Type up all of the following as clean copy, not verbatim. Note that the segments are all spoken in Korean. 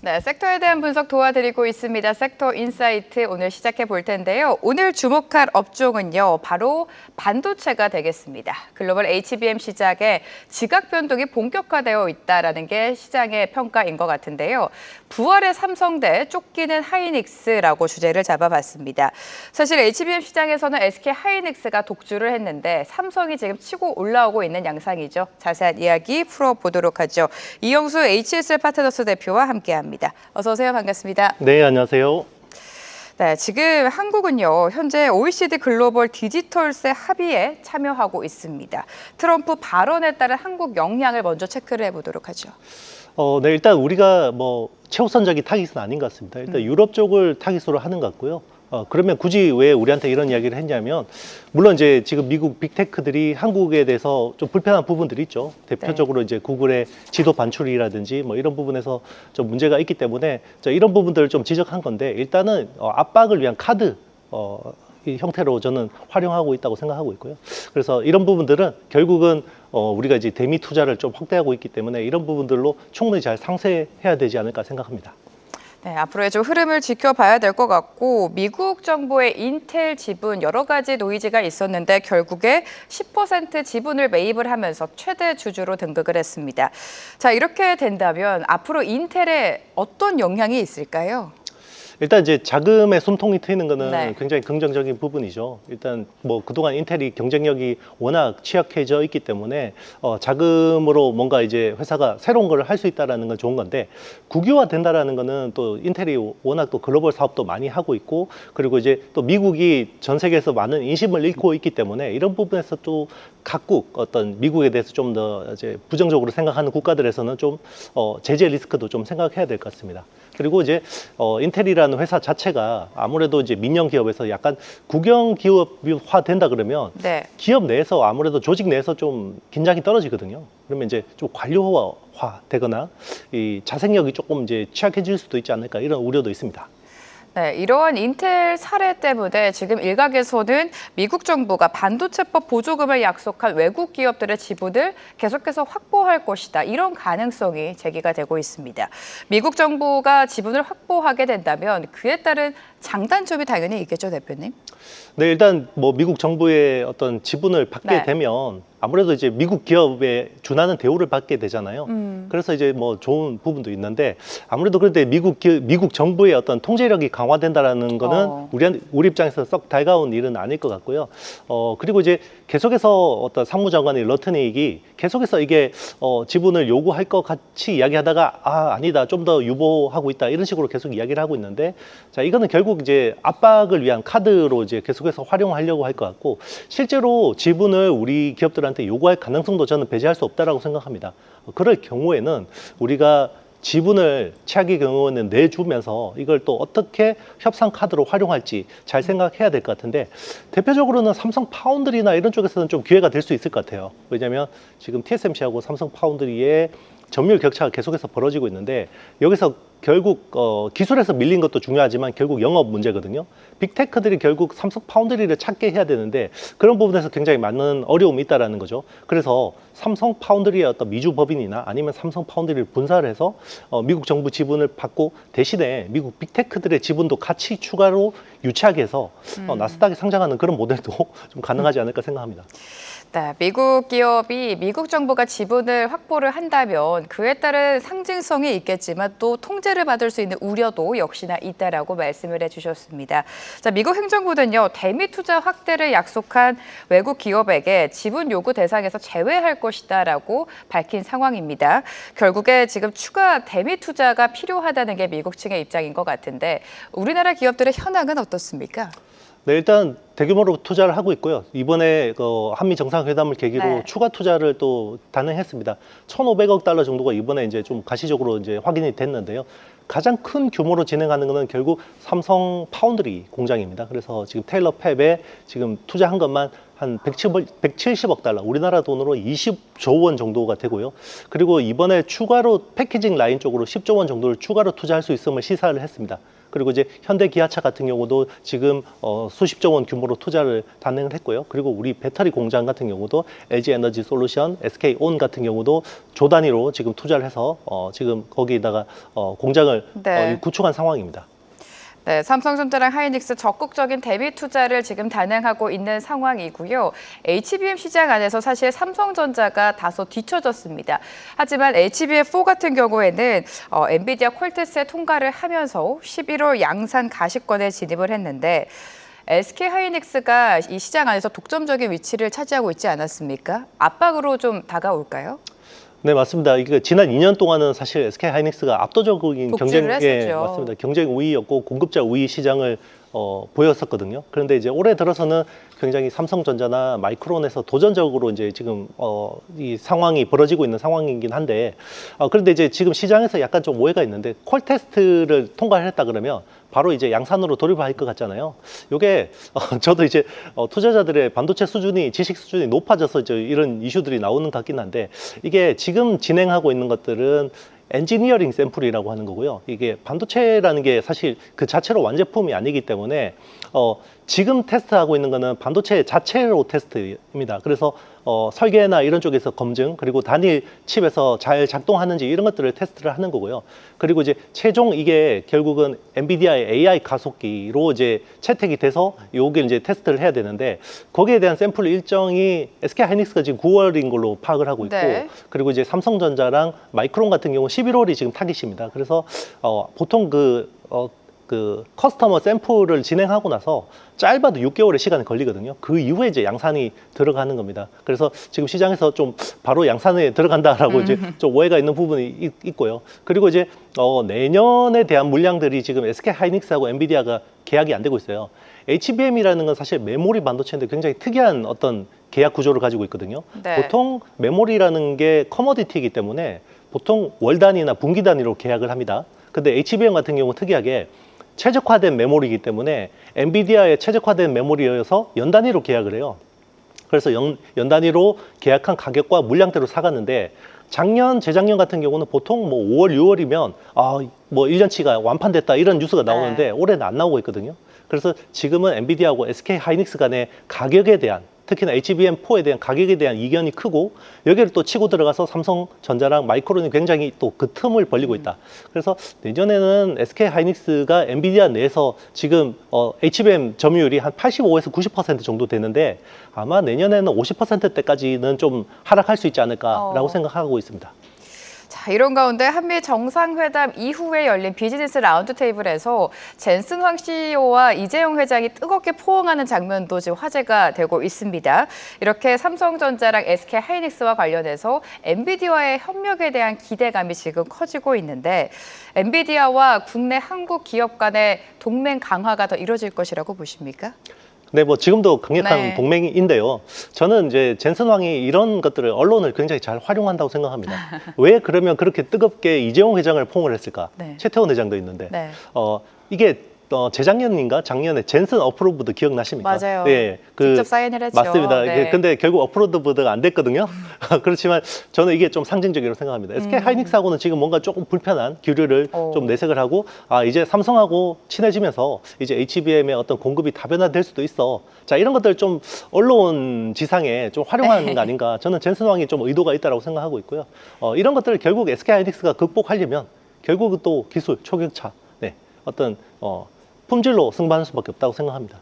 네, 섹터에 대한 분석 도와드리고 있습니다. 섹터 인사이트 오늘 시작해 볼 텐데요. 오늘 주목할 업종은요, 바로 반도체가 되겠습니다. 글로벌 HBM 시장에 지각 변동이 본격화되어 있다는 게 시장의 평가인 것 같은데요. 부활의 삼성 대 쫓기는 하이닉스라고 주제를 잡아봤습니다. 사실 HBM 시장에서는 SK 하이닉스가 독주를 했는데 삼성이 지금 치고 올라오고 있는 양상이죠. 자세한 이야기 풀어보도록 하죠. 이영수 HSL 파트너스 대표와 함께합니다. 어서 오세요. 반갑습니다. 네, 안녕하세요. 네, 지금 한국은요, 현재 OECD 글로벌 디지털세 합의에 참여하고 있습니다. 트럼프 발언에 따른 한국 역량을 먼저 체크를 해보도록 하죠. 네, 일단 우리가 최우선적인 타깃은 아닌 것 같습니다. 일단 유럽 쪽을 타깃으로 하는 것 같고요. 그러면 굳이 왜 우리한테 이런 이야기를 했냐면, 물론 이제 지금 미국 빅테크들이 한국에 대해서 좀 불편한 부분들이 있죠. 대표적으로 이제 구글의 지도 반출이라든지 이런 부분에서 좀 문제가 있기 때문에 이런 부분들을 좀 지적한 건데, 일단은 압박을 위한 카드, 이 형태로 저는 활용하고 있다고 생각하고 있고요. 그래서 이런 부분들은 결국은 우리가 이제 대미 투자를 좀 확대하고 있기 때문에 이런 부분들로 충분히 잘 상쇄해야 되지 않을까 생각합니다. 네, 앞으로의 좀 흐름을 지켜봐야 될 것 같고, 미국 정부의 인텔 지분 여러 가지 노이즈가 있었는데 결국에 10% 지분을 매입을 하면서 최대 주주로 등극을 했습니다. 자, 이렇게 된다면 앞으로 인텔에 어떤 영향이 있을까요? 일단 이제 자금의 숨통이 트이는 거는 네. 굉장히 긍정적인 부분이죠. 일단 그동안 인텔이 경쟁력이 워낙 취약해져 있기 때문에 자금으로 뭔가 이제 회사가 새로운 걸 할 수 있다라는 건 좋은 건데, 국유화 된다라는 거는 또 인텔이 워낙 또 글로벌 사업도 많이 하고 있고, 그리고 이제 또 미국이 전 세계에서 많은 인심을 잃고 있기 때문에 이런 부분에서 또 각국 어떤 미국에 대해서 좀 더 이제 부정적으로 생각하는 국가들에서는 좀 제재 리스크도 좀 생각해야 될 것 같습니다. 그리고 이제 인텔이라는 회사 자체가 아무래도 이제 민영 기업에서 약간 국영 기업화 된다 그러면 네. 기업 내에서 아무래도 조직 내에서 좀 긴장이 떨어지거든요. 그러면 이제 좀 관료화 되거나 이 자생력이 조금 이제 취약해질 수도 있지 않을까, 이런 우려도 있습니다. 네, 이러한 인텔 사례 때문에 지금 일각에서는 미국 정부가 반도체법 보조금을 약속한 외국 기업들의 지분을 계속해서 확보할 것이다. 이런 가능성이 제기가 되고 있습니다. 미국 정부가 지분을 확보하게 된다면 그에 따른 장단점이 당연히 있겠죠, 대표님? 네, 일단 미국 정부의 어떤 지분을 받게 네. 되면 아무래도 이제 미국 기업에 준하는 대우를 받게 되잖아요. 그래서 이제 좋은 부분도 있는데, 아무래도 그런데 미국 정부의 어떤 통제력이 강화된다라는 거는 우리 입장에서 썩 달가운 일은 아닐 것 같고요. 그리고 이제 계속해서 어떤 상무장관이 러트닉이 계속해서 이게 지분을 요구할 것 같이 이야기하다가 아니다, 좀 더 유보하고 있다, 이런 식으로 계속 이야기를 하고 있는데, 자, 이거는 결국 이제 압박을 위한 카드로 이제 계속해서 활용하려고 할 것 같고, 실제로 지분을 우리 기업들한테 요구할 가능성도 저는 배제할 수 없다라고 생각합니다. 그럴 경우에는 우리가 지분을 최악의 경우에는 내주면서 이걸 또 어떻게 협상 카드로 활용할지 잘 생각해야 될 것 같은데, 대표적으로는 삼성 파운드리나 이런 쪽에서는 좀 기회가 될 수 있을 것 같아요. 왜냐하면 지금 TSMC하고 삼성 파운드리의 점유율 격차가 계속해서 벌어지고 있는데, 여기서 결국 기술에서 밀린 것도 중요하지만 결국 영업 문제거든요. 빅테크들이 결국 삼성 파운드리를 찾게 해야 되는데 그런 부분에서 굉장히 많은 어려움이 있다라는 거죠. 그래서 삼성 파운드리의 어떤 미주 법인이나 아니면 삼성 파운드리를 분사를 해서 미국 정부 지분을 받고, 대신에 미국 빅테크들의 지분도 같이 추가로 유치하게 해서 나스닥에 상장하는 그런 모델도 좀 가능하지 않을까 생각합니다. 네, 미국 기업이 미국 정부가 지분을 확보를 한다면 그에 따른 상징성이 있겠지만 또 통제를 받을 수 있는 우려도 역시나 있다라고 말씀을 해주셨습니다. 자, 미국 행정부는요, 대미 투자 확대를 약속한 외국 기업에게 지분 요구 대상에서 제외할 것이다라고 밝힌 상황입니다. 결국에 지금 추가 대미 투자가 필요하다는 게 미국 측의 입장인 것 같은데, 우리나라 기업들의 현황은 어떻습니까? 네, 일단 대규모로 투자를 하고 있고요. 이번에 한미 정상회담을 계기로 추가 투자를 또 단행했습니다. 1,500억 달러 정도가 이번에 이제 좀 가시적으로 이제 확인이 됐는데요. 가장 큰 규모로 진행하는 것은 결국 삼성 파운드리 공장입니다. 그래서 지금 테일러 팹에 지금 투자한 것만 한 170억 달러, 우리나라 돈으로 20조 원 정도가 되고요. 그리고 이번에 추가로 패키징 라인 쪽으로 10조 원 정도를 추가로 투자할 수 있음을 시사를 했습니다. 그리고 이제 현대 기아차 같은 경우도 지금 수십조 원 규모로 규모로 투자를 단행을 했고요. 그리고 우리 배터리 공장 같은 경우도 LG 에너지 솔루션, SK온 같은 경우도 조 단위로 지금 투자를 해서 지금 거기에다가 공장을 네. 구축한 상황입니다. 네, 삼성전자랑 하이닉스 적극적인 대비 투자를 지금 단행하고 있는 상황이고요. HBM 시장 안에서 사실 삼성전자가 다소 뒤처졌습니다. 하지만 HBM4 같은 경우에는 엔비디아 콜테스에 통과를 하면서 11월 양산 가시권에 진입을 했는데 SK 하이닉스가 이 시장 안에서 독점적인 위치를 차지하고 있지 않았습니까? 압박으로 좀 다가올까요? 네, 맞습니다. 이게 지난 2년 동안은 사실 SK 하이닉스가 압도적인 독주를 했었죠. 맞습니다. 경쟁 우위였고 공급자 우위 시장을 보였었거든요. 그런데 이제 올해 들어서는 굉장히 삼성전자나 마이크론에서 도전적으로 이제 지금 이 상황이 벌어지고 있는 상황이긴 한데 그런데 이제 지금 시장에서 약간 좀 오해가 있는데 콜 테스트를 통과를 했다 그러면 바로 이제 양산으로 돌입할 것 같잖아요. 요게 저도 이제 투자자들의 반도체 수준이 지식 수준이 높아져서 이제 이런 이슈들이 나오는 것 같긴 한데 이게 지금 진행하고 있는 것들은 엔지니어링 샘플이라고 하는 거고요. 이게 반도체라는 게 사실 그 자체로 완제품이 아니기 때문에 지금 테스트하고 있는 거는 반도체 자체로 테스트입니다. 그래서 설계나 이런 쪽에서 검증, 그리고 단일 칩에서 잘 작동하는지 이런 것들을 테스트를 하는 거고요. 그리고 이제 최종 이게 결국은 엔비디아의 AI 가속기로 이제 채택이 돼서 요게 이제 테스트를 해야 되는데 거기에 대한 샘플 일정이 SK 하이닉스가 지금 9월인 걸로 파악을 하고 있고 네. 그리고 이제 삼성전자랑 마이크론 같은 경우 11월이 지금 타깃입니다. 그래서 보통 그 커스터머 샘플을 진행하고 나서 짧아도 6개월의 시간이 걸리거든요. 그 이후에 이제 양산이 들어가는 겁니다. 그래서 지금 시장에서 좀 바로 양산에 들어간다라고 이제 좀 오해가 있는 부분이 있고요. 그리고 이제 내년에 대한 물량들이 지금 SK 하이닉스하고 엔비디아가 계약이 안 되고 있어요. HBM이라는 건 사실 메모리 반도체인데 굉장히 특이한 어떤 계약 구조를 가지고 있거든요. 네. 보통 메모리라는 게 커머디티이기 때문에 보통 월 단위나 분기 단위로 계약을 합니다. 근데 HBM 같은 경우 특이하게 최적화된 메모리이기 때문에 엔비디아의 최적화된 메모리여서 연 단위로 계약을 해요. 그래서 연 단위로 계약한 가격과 물량대로 사갔는데 작년, 재작년 같은 경우는 보통 뭐 5월, 6월이면 뭐 1년치가 완판됐다 이런 뉴스가 나오는데 네. 올해는 안 나오고 있거든요. 그래서 지금은 엔비디아하고 SK 하이닉스 간의 가격에 대한 특히나 HBM4에 대한 가격에 대한 이견이 크고 여기를 또 치고 들어가서 삼성전자랑 마이크론이 굉장히 또 그 틈을 벌리고 있다. 그래서 내년에는 SK 하이닉스가 엔비디아 내에서 지금 HBM 점유율이 한 85에서 90% 정도 되는데 아마 내년에는 50%대까지는 좀 하락할 수 있지 않을까라고 생각하고 있습니다. 자, 이런 가운데 한미 정상회담 이후에 열린 비즈니스 라운드 테이블에서 젠슨 황 CEO와 이재용 회장이 뜨겁게 포옹하는 장면도 지금 화제가 되고 있습니다. 이렇게 삼성전자랑 SK 하이닉스와 관련해서 엔비디아와의 협력에 대한 기대감이 지금 커지고 있는데 엔비디아와 국내 한국 기업 간의 동맹 강화가 더 이루어질 것이라고 보십니까? 네, 뭐 지금도 강력한 네. 동맹인데요. 저는 이제 젠슨 왕이 이런 것들을 언론을 굉장히 잘 활용한다고 생각합니다. 왜 그러면 그렇게 뜨겁게 이재용 회장을 포옹을 했을까? 네. 최태원 회장도 있는데. 네. 이게 재작년인가 작년에 젠슨 어프로브드 기억나십니까? 맞아요. 네, 직접 사인을 했죠. 맞습니다. 네. 근데 결국 어프로브드가 안 됐거든요. 그렇지만 저는 이게 좀 상징적이라고 생각합니다. SK 하이닉스하고는 지금 뭔가 조금 불편한 기류를 좀 내색을 하고 이제 삼성하고 친해지면서 이제 HBM의 어떤 공급이 다변화될 수도 있어. 자, 이런 것들 좀 언론 지상에 좀 활용하는 거 아닌가. 저는 젠슨 왕이 좀 의도가 있다고 생각하고 있고요. 이런 것들을 결국 SK 하이닉스가 극복하려면 결국은 또 기술, 초격차, 어떤 품질로 승부하는 수밖에 없다고 생각합니다.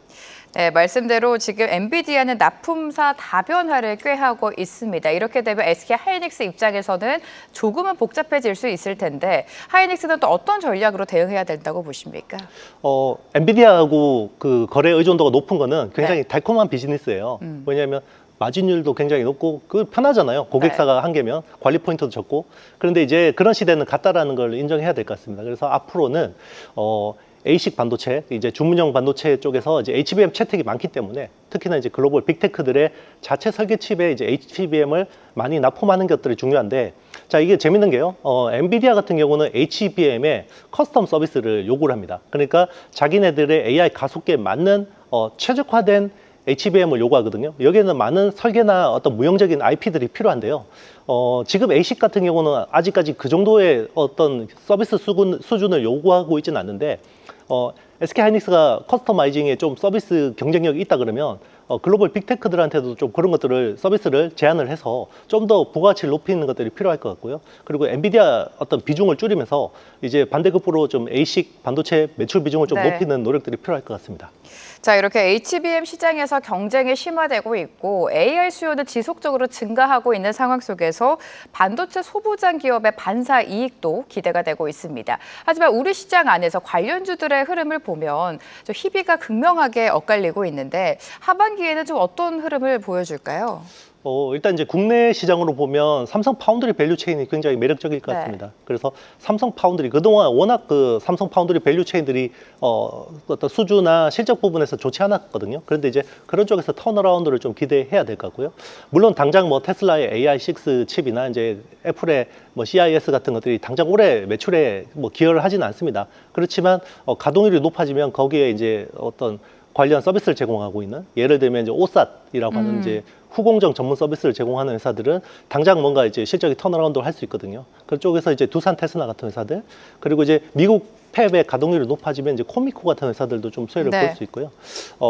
네, 말씀대로 지금 엔비디아는 납품사 다변화를 꾀하고 있습니다. 이렇게 되면 SK 하이닉스 입장에서는 조금은 복잡해질 수 있을 텐데 하이닉스는 또 어떤 전략으로 대응해야 된다고 보십니까? 엔비디아하고 그 거래 의존도가 높은 거는 굉장히 네. 달콤한 비즈니스예요. 왜냐하면 마진율도 굉장히 높고 그 편하잖아요. 고객사가 한 개면 관리 포인트도 적고. 그런데 이제 그런 시대는 갔다라는 걸 인정해야 될 것 같습니다. 그래서 앞으로는 A식 반도체, 이제 주문형 반도체 쪽에서 이제 HBM 채택이 많기 때문에 특히나 이제 글로벌 빅테크들의 자체 설계 칩에 이제 HBM을 많이 납품하는 것들이 중요한데, 자, 이게 재밌는 게요. 엔비디아 같은 경우는 HBM에 커스텀 서비스를 요구를 합니다. 그러니까 자기네들의 AI 가속기에 맞는 최적화된 HBM을 요구하거든요. 여기에는 많은 설계나 어떤 무형적인 IP들이 필요한데요. 지금 A식 같은 경우는 아직까지 그 정도의 어떤 서비스 수준을 요구하고 있지는 않는데, SK하이닉스가 커스터마이징에 좀 서비스 경쟁력이 있다 그러면 글로벌 빅테크들한테도 좀 그런 것들을 서비스를 제한을 해서 좀 더 부가가치를 높이는 것들이 필요할 것 같고요. 그리고 엔비디아 어떤 비중을 줄이면서 이제 반대급부로 좀 ASIC 반도체 매출 비중을 좀 네. 높이는 노력들이 필요할 것 같습니다. 자, 이렇게 HBM 시장에서 경쟁이 심화되고 있고 AI 수요는 지속적으로 증가하고 있는 상황 속에서 반도체 소부장 기업의 반사 이익도 기대가 되고 있습니다. 하지만 우리 시장 안에서 관련주들의 흐름을 보면 좀 희비가 극명하게 엇갈리고 있는데 하반기에는 좀 어떤 흐름을 보여줄까요? 일단 이제 국내 시장으로 보면 삼성 파운드리 밸류 체인이 굉장히 매력적일 것 네. 같습니다. 그래서 삼성 파운드리 그동안 워낙 그 삼성 파운드리 밸류 체인들이 어떤 수주나 실적 부분에서 좋지 않았거든요. 그런데 이제 그런 쪽에서 턴어라운드를 좀 기대해야 될 것 같고요. 물론 당장 뭐 테슬라의 AI6 칩이나 이제 애플의 뭐 CIS 같은 것들이 당장 올해 매출에 뭐 기여를 하지는 않습니다. 그렇지만 가동률이 높아지면 거기에 이제 어떤 관련 서비스를 제공하고 있는 예를 들면 이제 오삿이라고 하는 이제 후공정 전문 서비스를 제공하는 회사들은 당장 뭔가 이제 실적이 턴어라운드를 할 수 있거든요. 그쪽에서 이제 두산 테스나 같은 회사들 그리고 이제 미국 팹의 가동률이 높아지면 이제 코미코 같은 회사들도 좀 수혜를 네. 볼 수 있고요.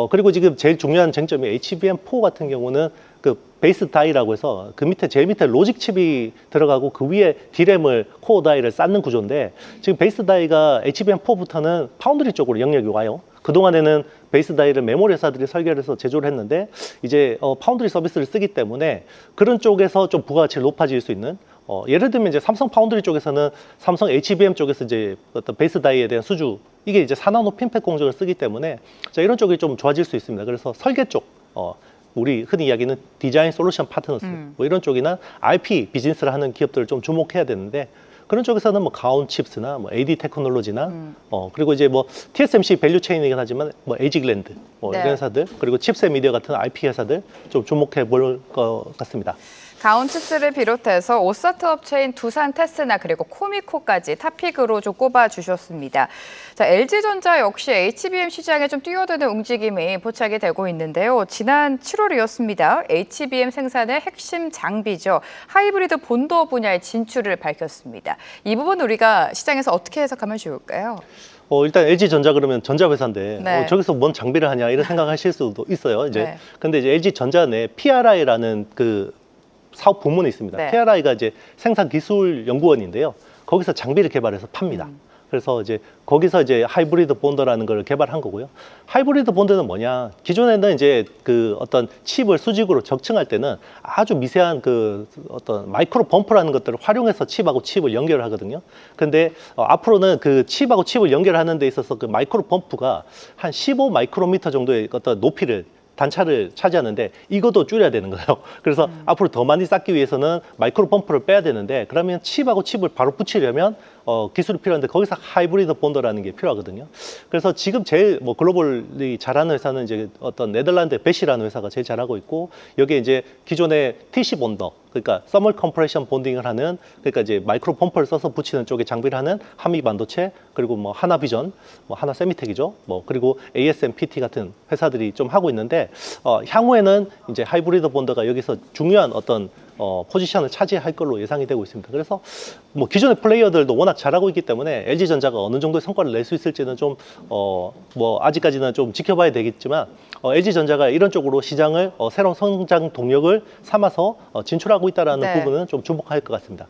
그리고 지금 제일 중요한 쟁점이 HBM4 같은 경우는 그 베이스 다이라고 해서 그 밑에 제일 밑에 로직 칩이 들어가고 그 위에 D램을 코어 다이를 쌓는 구조인데 지금 베이스 다이가 HBM4부터는 파운드리 쪽으로 영역이 와요. 그동안에는 베이스 다이를 메모리 회사들이 설계를 해서 제조를 했는데 이제 파운드리 서비스를 쓰기 때문에 그런 쪽에서 좀 부가가치가 높아질 수 있는 예를 들면 이제 삼성 파운드리 쪽에서는 삼성 HBM 쪽에서 이제 어떤 베이스 다이에 대한 수주 이게 이제 4나노 핀팩 공정을 쓰기 때문에 자, 이런 쪽이 좀 좋아질 수 있습니다. 그래서 설계 쪽 우리 흔히 이야기는 디자인 솔루션 파트너스 뭐 이런 쪽이나 IP 비즈니스를 하는 기업들을 좀 주목해야 되는데 그런 쪽에서는 뭐 가온 칩스나 뭐 AD 테크놀로지나 그리고 이제 뭐 TSMC 밸류 체인이긴 하지만 뭐 에이지글랜드 뭐 네. 이런 회사들 그리고 칩셋 미디어 같은 IP 회사들 좀 주목해 볼 것 같습니다. 가온칩스를 비롯해서 오사트 업체인 두산 테스나 그리고 코미코까지 탑픽으로 좀 꼽아주셨습니다. 자, LG전자 역시 HBM 시장에 좀 뛰어드는 움직임이 포착이 되고 있는데요. 지난 7월이었습니다. HBM 생산의 핵심 장비죠. 하이브리드 본도 분야의 진출을 밝혔습니다. 이 부분 우리가 시장에서 어떻게 해석하면 좋을까요? 일단 LG전자 그러면 전자회사인데 네. 저기서 뭔 장비를 하냐 이런 생각하실 수도 있어요. 이제 네. 근데 이제 LG전자 내 PRI라는 그 사업 부문이 있습니다. 네. PRI가 이제 생산기술연구원인데요. 거기서 장비를 개발해서 팝니다. 그래서 이제 거기서 이제 하이브리드 본더라는 걸 개발한 거고요. 하이브리드 본더는 뭐냐? 기존에는 이제 그 어떤 칩을 수직으로 적층할 때는 아주 미세한 그 어떤 마이크로 범프라는 것들을 활용해서 칩하고 칩을 연결을 하거든요. 근데 앞으로는 그 칩하고 칩을 연결하는 데 있어서 그 마이크로 범프가 한 15 마이크로미터 정도의 어떤 높이를 단차를 차지하는데 이것도 줄여야 되는 거예요. 그래서 앞으로 더 많이 쌓기 위해서는 마이크로 펌프를 빼야 되는데 그러면 칩하고 칩을 바로 붙이려면 기술이 필요한데 거기서 하이브리드 본더라는 게 필요하거든요. 그래서 지금 제일 뭐 글로벌리 잘하는 회사는 이제 어떤 네덜란드 베시라는 회사가 제일 잘하고 있고 여기에 이제 기존의 TC 본더 그러니까 서멀 컴프레션 본딩을 하는 그러니까 이제 마이크로 펌프를 써서 붙이는 쪽에 장비를 하는 한미 반도체 그리고 뭐 하나비전 뭐 하나 세미텍이죠. 뭐 그리고 ASMPT 같은 회사들이 좀 하고 있는데 향후에는 이제 하이브리드 본더가 여기서 중요한 어떤 포지션을 차지할 걸로 예상이 되고 있습니다. 그래서 뭐 기존의 플레이어들도 워낙 잘하고 있기 때문에 LG전자가 어느 정도의 성과를 낼 수 있을지는 좀 뭐 아직까지는 좀 지켜봐야 되겠지만 LG전자가 이런 쪽으로 시장을 새로운 성장 동력을 삼아서 진출하고 있다는 네. 부분은 좀 주목할 것 같습니다.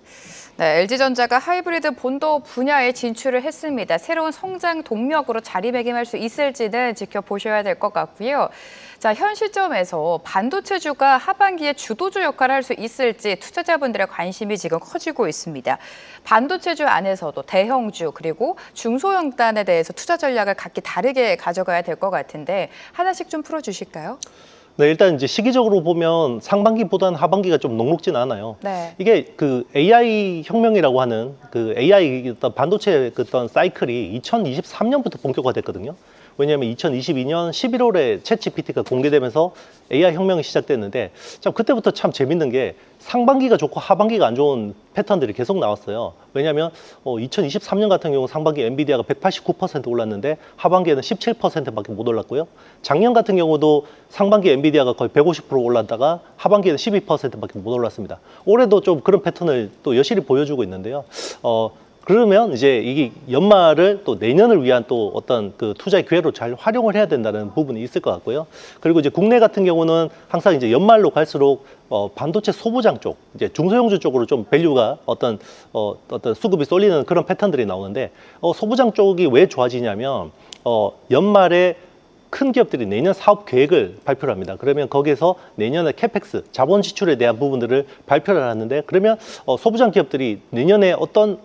네, LG전자가 하이브리드 본도 분야에 진출을 했습니다. 새로운 성장 동력으로 자리매김할 수 있을지는 지켜보셔야 될 것 같고요. 자, 현 시점에서 반도체주가 하반기에 주도주 역할을 할 수 있을지 투자자분들의 관심이 지금 커지고 있습니다. 반도체주 안에서도 대형주 그리고 중소형단에 대해서 투자 전략을 각기 다르게 가져가야 될 것 같은데 하나씩 좀 풀어주실까요? 네, 일단 이제 시기적으로 보면 상반기보다는 하반기가 좀 녹록진 않아요. 네. 이게 그 AI 혁명이라고 하는 그 AI 어떤 반도체 그 어떤 사이클이 2023년부터 본격화됐거든요. 왜냐하면 2022년 11월에 챗GPT가 공개되면서 AI 혁명이 시작됐는데 참 그때부터 참 재밌는 게 상반기가 좋고 하반기가 안 좋은 패턴들이 계속 나왔어요. 왜냐하면 2023년 같은 경우 상반기 엔비디아가 189% 올랐는데 하반기에는 17%밖에 못 올랐고요. 작년 같은 경우도 상반기 엔비디아가 거의 150% 올랐다가 하반기에는 12%밖에 못 올랐습니다. 올해도 좀 그런 패턴을 또 여실히 보여주고 있는데요. 그러면 이제 이게 연말을 또 내년을 위한 또 어떤 그 투자의 기회로 잘 활용을 해야 된다는 부분이 있을 것 같고요. 그리고 이제 국내 같은 경우는 항상 이제 연말로 갈수록 반도체 소부장 쪽, 이제 중소형주 쪽으로 좀 밸류가 어떤 수급이 쏠리는 그런 패턴들이 나오는데 소부장 쪽이 왜 좋아지냐면 연말에 큰 기업들이 내년 사업 계획을 발표를 합니다. 그러면 거기에서 내년에 캐펙스, 자본 지출에 대한 부분들을 발표를 하는데 그러면 소부장 기업들이 내년에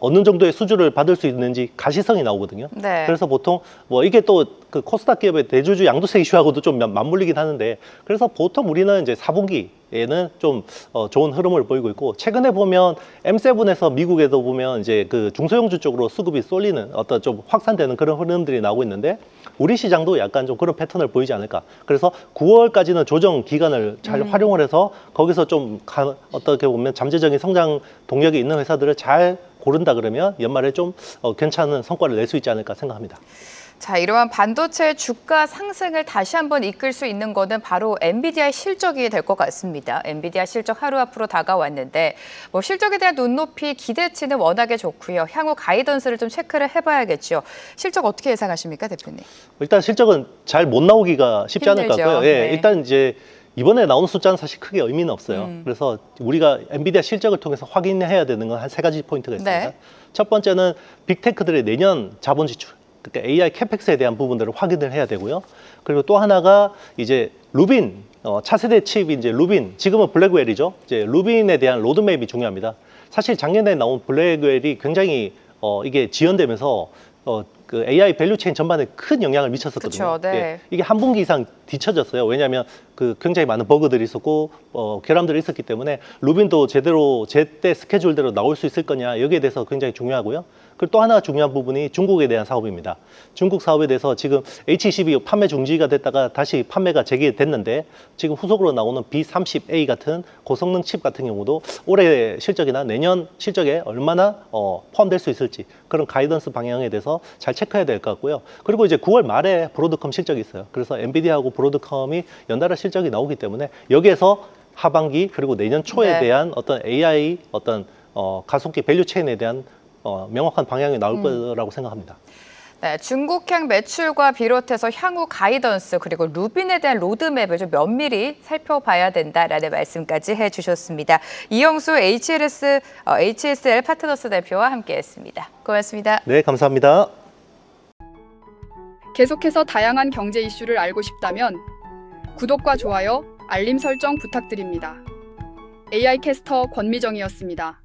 어느 정도의 수주를 받을 수 있는지 가시성이 나오거든요. 네. 그래서 보통 뭐 이게 또 그 코스닥 기업의 대주주 양도세 이슈하고도 좀 맞물리긴 하는데 그래서 보통 우리는 이제 4분기에는 좀 좋은 흐름을 보이고 있고 최근에 보면 M7에서 미국에도 보면 이제 그 중소형주 쪽으로 수급이 쏠리는 어떤 좀 확산되는 그런 흐름들이 나오고 있는데 우리 시장도 약간 좀 그런 패턴을 보이지 않을까. 그래서 9월까지는 조정 기간을 잘 활용을 해서 거기서 좀 어떻게 보면 잠재적인 성장 동력이 있는 회사들을 잘 고른다 그러면 연말에 좀 괜찮은 성과를 낼 수 있지 않을까 생각합니다. 자, 이러한 반도체 주가 상승을 다시 한번 이끌 수 있는 거는 바로 엔비디아의 실적이 될 것 같습니다. 엔비디아 실적 하루 앞으로 다가왔는데 뭐 실적에 대한 눈높이 기대치는 워낙에 좋고요. 향후 가이던스를 좀 체크를 해봐야겠죠. 실적 어떻게 예상하십니까, 대표님? 일단 실적은 잘 못 나오기가 쉽지 않을 것 힘들죠. 같고요. 예, 네. 일단 이제 이번에 나오는 숫자는 사실 크게 의미는 없어요. 그래서 우리가 엔비디아 실적을 통해서 확인해야 되는 건 한 3가지 포인트가 있습니다. 네. 첫 번째는 빅테크들의 내년 자본 지출, 그러니까 AI 캐펙스에 대한 부분들을 확인을 해야 되고요. 그리고 또 하나가 이제 루빈, 차세대 칩 이제 루빈, 지금은 블랙웰이죠. 이제 루빈에 대한 로드맵이 중요합니다. 사실 작년에 나온 블랙웰이 굉장히 이게 지연되면서 그 AI 밸류체인 전반에 큰 영향을 미쳤었거든요. 그쵸, 네. 예, 이게 한 분기 이상 뒤쳐졌어요. 왜냐하면 그 굉장히 많은 버그들이 있었고 결함들이 있었기 때문에 루빈도 제대로 제때 스케줄대로 나올 수 있을 거냐 여기에 대해서 굉장히 중요하고요. 그리고 또 하나 중요한 부분이 중국에 대한 사업입니다. 중국 사업에 대해서 지금 H22 판매 중지가 됐다가 다시 판매가 재개됐는데 지금 후속으로 나오는 B30A 같은 고성능 칩 같은 경우도 올해 실적이나 내년 실적에 얼마나 포함될 수 있을지 그런 가이던스 방향에 대해서 잘 체크해야 될 것 같고요. 그리고 이제 9월 말에 브로드컴 실적이 있어요. 그래서 엔비디아하고 브로드컴이 연달아 실적이 나오기 때문에 여기에서 하반기 그리고 내년 초에 네. 대한 어떤 AI 가속기 밸류 체인에 대한 명확한 방향이 나올 거라고 생각합니다. 네, 중국향 매출과 비롯해서 향후 가이던스 그리고 루빈에 대한 로드맵을 좀 면밀히 살펴봐야 된다라는 말씀까지 해주셨습니다. 이영수 HSL 파트너스 대표와 함께했습니다. 고맙습니다. 네, 감사합니다. 계속해서 다양한 경제 이슈를 알고 싶다면 구독과 좋아요, 알림 설정 부탁드립니다. AI 캐스터 권미정이었습니다.